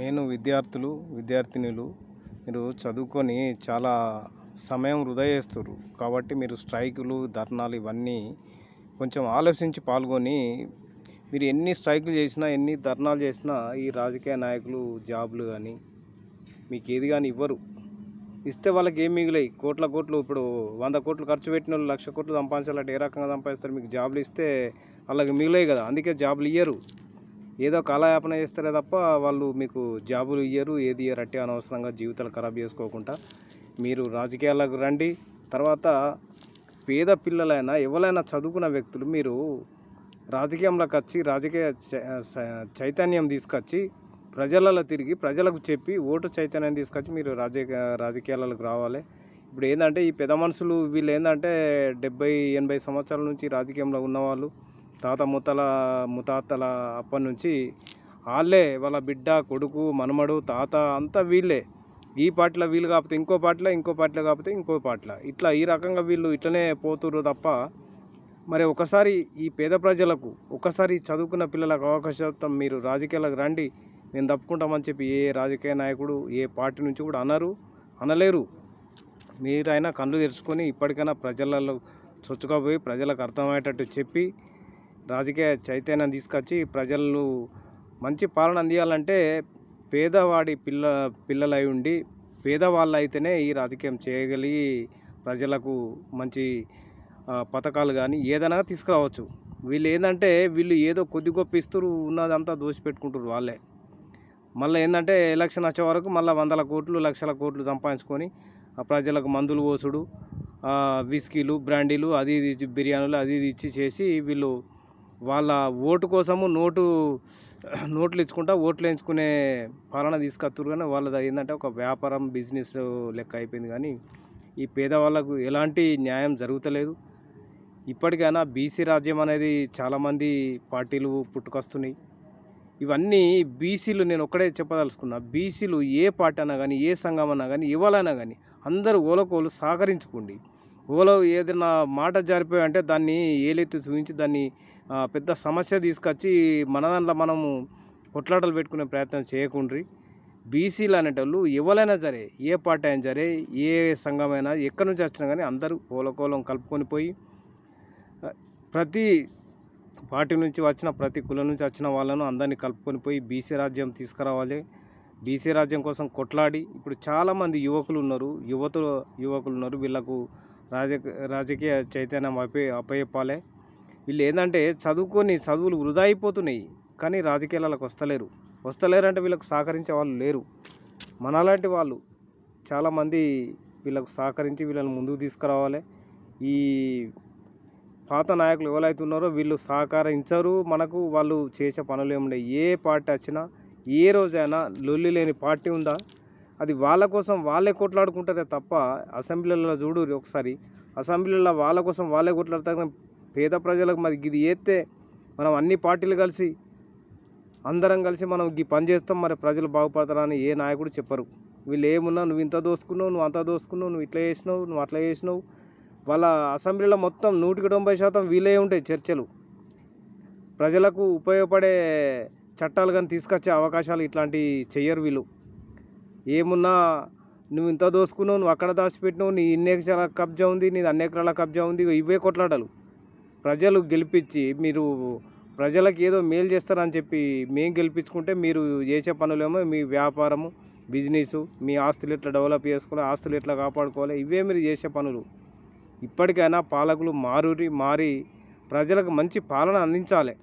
నేను విద్యార్థినులు మీరు చదువుకొని చాలా సమయం వృధా చేస్తుర్రు. కాబట్టి మీరు స్ట్రైకులు, ధర్నాలు ఇవన్నీ కొంచెం ఆలోచించి పాల్గొని మీరు ఎన్ని స్ట్రైకులు చేసినా, ఎన్ని ధర్నాలు చేసినా ఈ రాజకీయ నాయకులు జాబులు కానీ మీకు ఏది కానీ ఇవ్వరు. ఇస్తే వాళ్ళకి ఏం మిగిలాయి? కోట్లు ఇప్పుడు 100 కోట్లు ఖర్చు పెట్టిన వాళ్ళు 1,00,000 కోట్లు సంపాదించాలంటే ఏ రకంగా సంపాదిస్తారు? మీకు జాబులు ఇస్తే వాళ్ళకి మిగిలాయి కదా, అందుకే జాబులు ఇయ్యరు. ఏదో కాలయాపన చేస్తారే తప్ప వాళ్ళు మీకు జాబులు ఇయ్యరు, ఏది ఇయ్యరు. అట్టే అనవసరంగా జీవితాలు ఖరాబ్ చేసుకోకుండా మీరు రాజకీయాలకు రండి. తర్వాత పేద పిల్లలైనా ఎవరైనా చదువుకున్న వ్యక్తులు మీరు రాజకీయంలోకి వచ్చి రాజకీయ చైతన్యం తీసుకొచ్చి ప్రజలలో తిరిగి ప్రజలకు చెప్పి ఓటు చైతన్యం తీసుకొచ్చి మీరు రాజకీయాలకు రావాలి. ఇప్పుడు ఏంటంటే ఈ పెద్ద మనుషులు వీళ్ళు ఏంటంటే 70-80 సంవత్సరాల నుంచి రాజకీయంలో ఉన్నవాళ్ళు, ముతాతల అప్పటి నుంచి వాళ్ళే, వాళ్ళ బిడ్డ, కొడుకు, మనమడు, తాత అంతా వీళ్ళే. ఈ పార్టీలో వీళ్ళు కాకపోతే ఇంకో పార్టీలో, ఇంకో పార్టీలో కాకపోతే ఇంకో పార్టీలో, ఇట్లా ఈ రకంగా వీళ్ళు ఇట్లనే పోతుర్రు తప్ప మరి ఒకసారి ఈ పేద ప్రజలకు, ఒకసారి చదువుకున్న పిల్లలకు అవకాశం మీరు రాజకీయాలకు రండి, నేను తప్పుకుంటామని చెప్పి ఏ రాజకీయ నాయకుడు ఏ పార్టీ నుంచి కూడా అనలేరు. మీరైనా కళ్ళు తెరుచుకొని ఇప్పటికైనా ప్రజలలో చొచ్చుకపోయి ప్రజలకు అర్థమయ్యేటట్టు చెప్పి రాజకీయ చైతన్యం తీసుకొచ్చి ప్రజలు మంచి పాలన అందియాలంటే పేదవాడి పిల్లలై ఉండి పేదవాళ్ళు అయితేనే ఈ రాజకీయం చేయగలిగి ప్రజలకు మంచి పథకాలు కానీ ఏదైనా తీసుకురావచ్చు. వీళ్ళు ఏంటంటే వీళ్ళు ఏదో కొద్ది గొప్ప ఇస్తురు, ఉన్నదంతా దోచిపెట్టుకుంటారు వాళ్ళే. మళ్ళీ ఏంటంటే ఎలక్షన్ వచ్చే వరకు మళ్ళీ 100 కోట్లు 1,00,000 కోట్లు సంపాదించుకొని ప్రజలకు మందులు పోసుడు, విస్కీలు, బ్రాండీలు, అది ఇది బిర్యానీలు అది ఇది ఇచ్చి చేసి వీళ్ళు వాళ్ళ ఓటు కోసము నోట్లు ఇచ్చుకుంటా ఓట్లు వేయించుకునే పాలన తీసుకొస్తారు. కానీ వాళ్ళది ఏంటంటే ఒక వ్యాపారం, బిజినెస్ లెక్క అయిపోయింది. కానీ ఈ పేదవాళ్ళకు ఎలాంటి న్యాయం జరుగుతలేదు. ఇప్పటికైనా బీసీ రాజ్యం అనేది చాలామంది పార్టీలు పుట్టుకొస్తున్నాయి. ఇవన్నీ బీసీలు, నేను ఒక్కడే చెప్పదలుచుకున్నా, బీసీలు ఏ పార్టీ అన్నా కానీ, ఏ సంఘం అన్నా కానీ, ఎవరైనా కానీ అందరూ ఓలకోలు సహకరించుకోండి. ఓలో ఏదైనా మాట జారిపోయంటే దాన్ని ఏలెత్తి చూపించి దాన్ని పెద్ద సమస్య తీసుకొచ్చి మన దాంట్లో మనము కొట్లాటలు పెట్టుకునే ప్రయత్నం చేయకుండ్రి. బీసీలు అనేటోళ్ళు ఎవరైనా సరే, ఏ పార్టీ అయినా సరే, ఏ సంఘమైనా ఎక్కడి నుంచి వచ్చినా కానీ అందరూ ఓలకోలం కలుపుకొని పోయి ప్రతి పార్టీ నుంచి వచ్చిన, ప్రతి కులం నుంచి వచ్చిన వాళ్ళను అందరినీ కలుపుకొని పోయి బీసీ రాజ్యం తీసుకురావాలి. బీసీ రాజ్యం కోసం కొట్లాడి ఇప్పుడు చాలామంది యువకులు ఉన్నారు. వీళ్ళకు రాజకీయ చైతన్యం అప్పచెప్పాలి. వీళ్ళు ఏంటంటే చదువులు వృధా అయిపోతున్నాయి, కానీ రాజకీయాలకు వస్తలేరు అంటే వీళ్ళకు సహకరించే వాళ్ళు లేరు. మనలాంటి వాళ్ళు చాలామంది వీళ్ళకు సహకరించి వీళ్ళని ముందుకు తీసుకురావాలి. ఈ పాత నాయకులు ఎవరైతే ఉన్నారో వీళ్ళు సహకరించరు మనకు. వాళ్ళు చేసే పనులు ఏముండే, ఏ పార్టీ వచ్చినా ఏ రోజైనా లొల్లి లేని పార్టీ ఉందా? అది వాళ్ళ కోసం వాళ్ళే కొట్లాడుకుంటారే తప్ప అసెంబ్లీలలో చూడు ఒకసారి, అసెంబ్లీలో వాళ్ళ కోసం వాళ్ళే కొట్లాడతారు. పేద ప్రజలకు మరి ఇది ఏస్తే మనం అన్ని పార్టీలు కలిసి అందరం కలిసి మనం ఈ పని చేస్తాం, మరి ప్రజలు బాగుపడతారని ఏ నాయకుడు చెప్పరు. వీళ్ళు ఏమున్నా, నువ్వు ఇంత దోసుకున్నావు, నువ్వు అంత దోసుకున్నావు, నువ్వు ఇట్లా చేసినావు, నువ్వు అట్లా చేసినావు. వాళ్ళ అసెంబ్లీలో మొత్తం 190% వీళ్ళే ఉంటాయి చర్చలు. ప్రజలకు ఉపయోగపడే చట్టాలు కానీ తీసుకొచ్చే అవకాశాలు ఇట్లాంటివి చెయ్యరు వీళ్ళు. ఏమున్నా నువ్వు ఇంత దోసుకున్నావు, నువ్వు అక్కడ దాచిపెట్టినావు, నీ ఇన్ని ఎకరాల కబ్జా ఉంది, నీది అన్ని ఎకరాల కబ్జా ఉంది, ఇవే కొట్లాటలు. ప్రజలు గెలిపించి మీరు ప్రజలకు ఏదో మేలు చేస్తారని చెప్పి మేము గెలిపించుకుంటే మీరు చేసే పనులేమో మీ వ్యాపారము, బిజినెస్, మీ ఆస్తులు ఎట్లా డెవలప్ చేసుకోవాలి, ఆస్తులు ఎట్లా కాపాడుకోవాలి, ఇవే మీరు చేసే పనులు. ఇప్పటికైనా పాలకులు మారి ప్రజలకు మంచి పాలన అందించాలి.